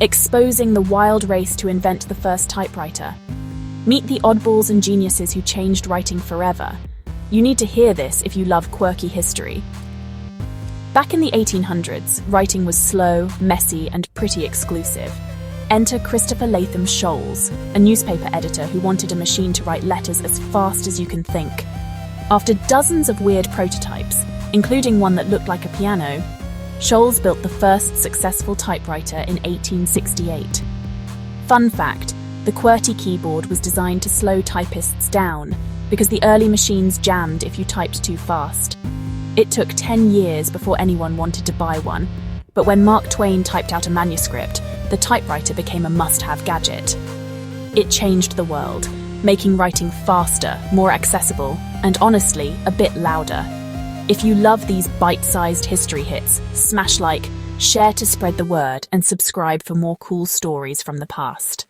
exposing the wild race to invent the first typewriter. Meet the oddballs and geniuses who changed writing forever. You need to hear this if you love quirky history. Back in the 1800s, writing was slow, messy, and pretty exclusive. Enter Christopher Latham Sholes, a newspaper editor who wanted a machine to write letters as fast as you can think. After dozens of weird prototypes, including one that looked like a piano, Sholes built the first successful typewriter in 1868. Fun fact, the QWERTY keyboard was designed to slow typists down because the early machines jammed if you typed too fast. It took 10 years before anyone wanted to buy one, but when Mark Twain typed out a manuscript, the typewriter became a must-have gadget. It changed the world, making writing faster, more accessible, and honestly, a bit louder. If you love these bite-sized history hits, smash like, share to spread the word, and subscribe for more cool stories from the past.